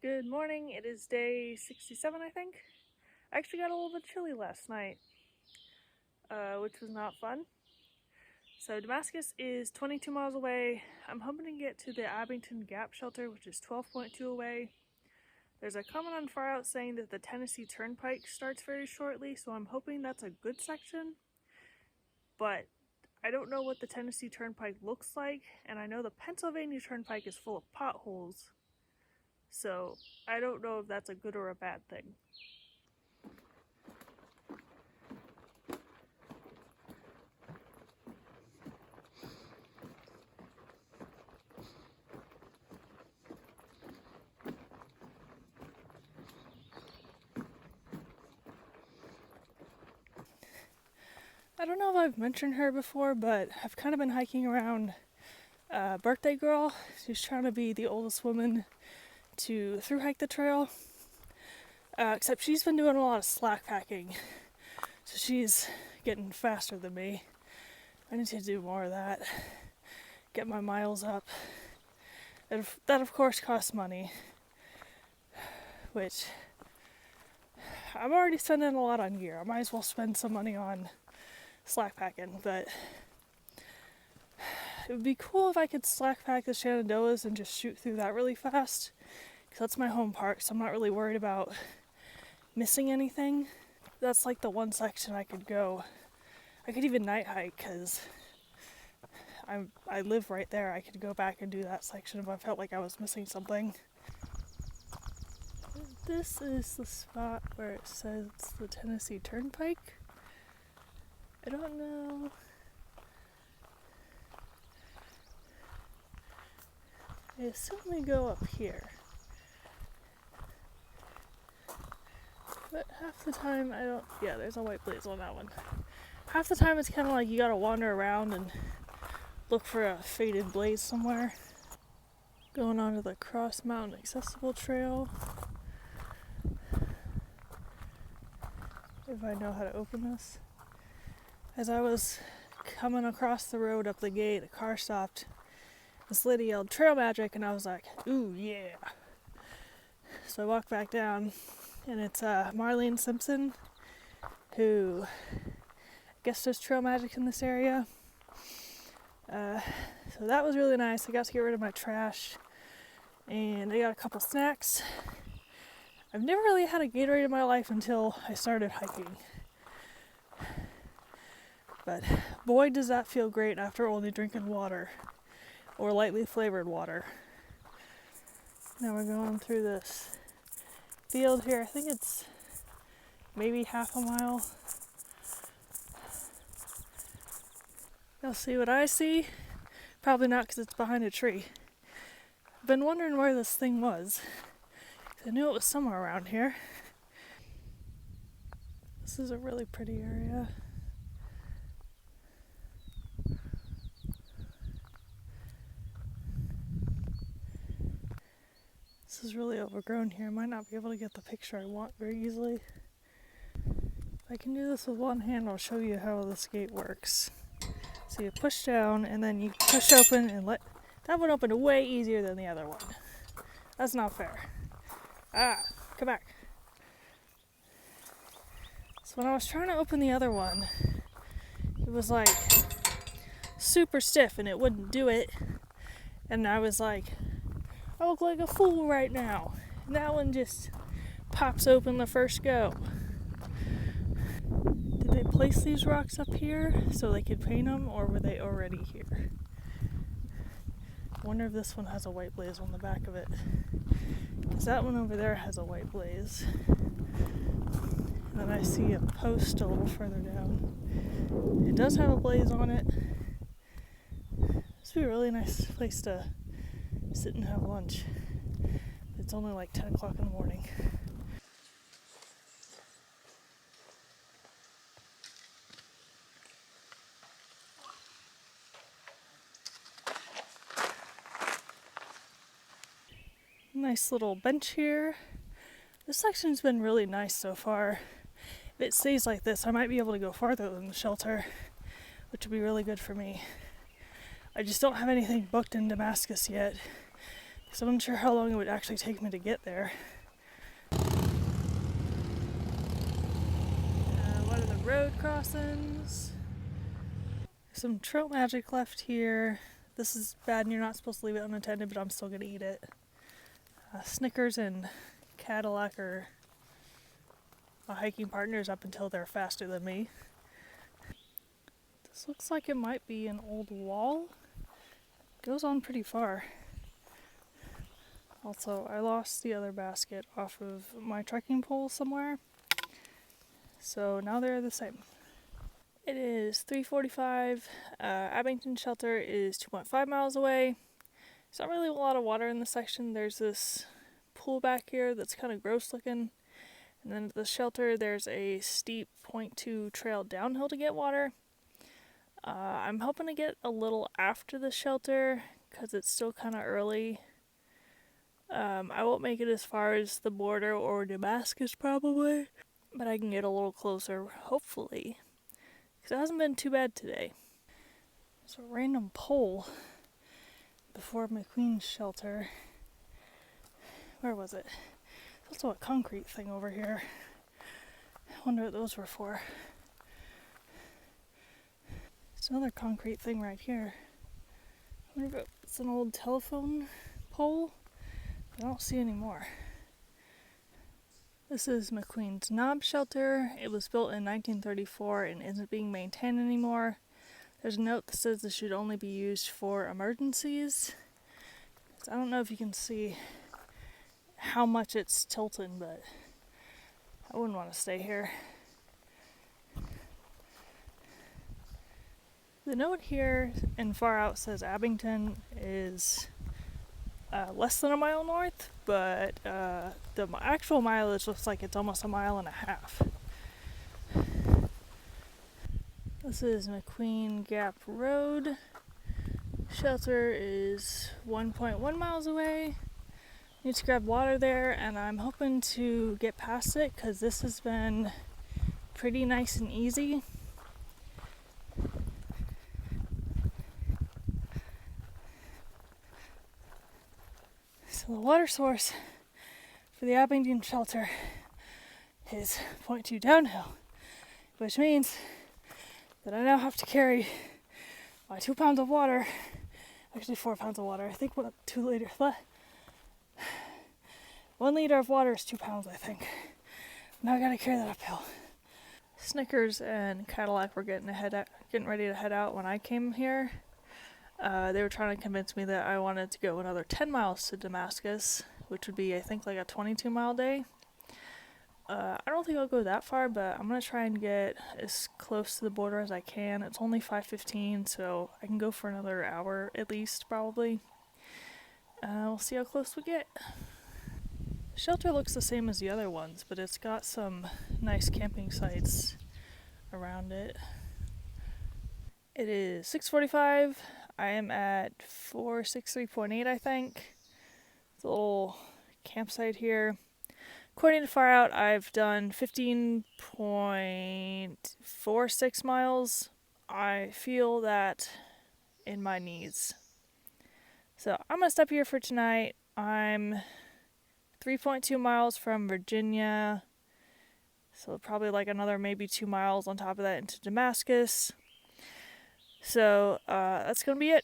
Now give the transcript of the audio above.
Good morning. It is day 67, I think. I actually got a little bit chilly last night, which was not fun. So Damascus is 22 miles away. I'm hoping to get to the Abington Gap shelter, which is 12.2 away. There's a comment on Far Out saying that the Tennessee Turnpike starts very shortly, so I'm hoping that's a good section. But I don't know what the Tennessee Turnpike looks like, and I know the Pennsylvania Turnpike is full of potholes. So I don't know if that's a good or a bad thing. I don't know if I've mentioned her before, but I've kind of been hiking around Birthday Girl. She's trying to be the oldest woman to through hike the trail. Except she's been doing a lot of slack packing. So she's getting faster than me. I need to do more of that. Get my miles up. And that of course costs money. Which I'm already spending a lot on gear. I might as well spend some money on slack packing, but it would be cool if I could slack pack the Shenandoahs and just shoot through that really fast, because that's my home park, so I'm not really worried about missing anything. That's like the one section I could go. I could even night hike, because I live right there. I could go back and do that section if I felt like I was missing something. This is the spot where it says it's the Tennessee Turnpike. I don't know. I assume we go up here. But half the time I don't... Yeah, there's a white blaze on that one. Half the time it's kind of like you gotta wander around and look for a faded blaze somewhere. Going onto the Cross Mountain Accessible Trail. If I know how to open this. As I was coming across the road up the gate, a car stopped. This lady yelled, "Trail magic," and I was like, ooh, yeah. So I walked back down, and it's Marlene Simpson, who I guess does trail magic in this area. So that was really nice. I got to get rid of my trash, and I got a couple snacks. I've never really had a Gatorade in my life until I started hiking. But boy, does that feel great after only drinking water, or lightly flavored water. Now we're going through this field here. I think it's maybe half a mile. You'll see what I see. Probably not, because it's behind a tree. I've been wondering where this thing was. I knew it was somewhere around here. This is a really pretty area. This is really overgrown here. I might not be able to get the picture I want very easily. If I can do this with one hand, I'll show you how this gate works. So you push down and then you push open and let... That one opened way easier than the other one. That's not fair. Come back. So when I was trying to open the other one, it was like super stiff and it wouldn't do it. And I was like, I look like a fool right now. And that one just pops open the first go. Did they place these rocks up here so they could paint them, or were they already here? I wonder if this one has a white blaze on the back of it. Because that one over there has a white blaze. And then I see a post a little further down. It does have a blaze on it. This would be a really nice place to sit and have lunch. It's only like 10 o'clock in the morning. Nice little bench here. This section's been really nice so far. If it stays like this, I might be able to go farther than the shelter, which would be really good for me. I just don't have anything booked in Damascus yet. because I'm not sure how long it would actually take me to get there. What are the road crossings? Some trail magic left here. This is bad and you're not supposed to leave it unattended, but I'm still gonna eat it. Snickers and Cadillac are my hiking partners up until they're faster than me. This looks like it might be an old wall. It goes on pretty far. Also, I lost the other basket off of my trekking pole somewhere, so now they're the same. It is 3:45. Abington Shelter is 2.5 miles away. There's not really a lot of water in this section. There's this pool back here that's kind of gross looking. And then at the shelter, there's a steep 0.2 trail downhill to get water. I'm hoping to get a little after the shelter because it's still kind of early. I won't make it as far as the border or Damascus probably, but I can get a little closer, hopefully, because it hasn't been too bad today. There's a random pole before McQueen's shelter. Where was it? There's also a concrete thing over here. I wonder what those were for. There's another concrete thing right here. I wonder if it's an old telephone pole. I don't see any more. This is McQueen's Knob Shelter. It was built in 1934 and isn't being maintained anymore. There's a note that says this should only be used for emergencies. So I don't know if you can see how much it's tilted, but I wouldn't want to stay here. The note here and far out says Abington is less than a mile north, but the actual mileage looks like it's almost a mile and a half. This is McQueen Gap Road. Shelter is 1.1 miles away. Need to grab water there, and I'm hoping to get past it because this has been pretty nice and easy. So the water source for the Abington Shelter is 0.2 downhill, which means that I now have to carry my 2 pounds of water, actually 4 pounds of water, I think 2 liters, 1 liter of water is 2 pounds, I think. Now I gotta carry that uphill. Snickers and Cadillac were getting ready to head out when I came here. They were trying to convince me that I wanted to go another 10 miles to Damascus, which would be, I think, like a 22-mile day. I don't think I'll go that far, but I'm going to try and get as close to the border as I can. It's only 5:15, so I can go for another hour at least, probably. We'll see how close we get. The shelter looks the same as the other ones, but it's got some nice camping sites around it. It is 6:45. I am at 463.8, I think. It's a little campsite here. According to Far Out, I've done 15.46 miles. I feel that in my knees. So I'm going to stop here for tonight. I'm 3.2 miles from Virginia. So probably like another maybe 2 miles on top of that into Damascus. So that's going to be it.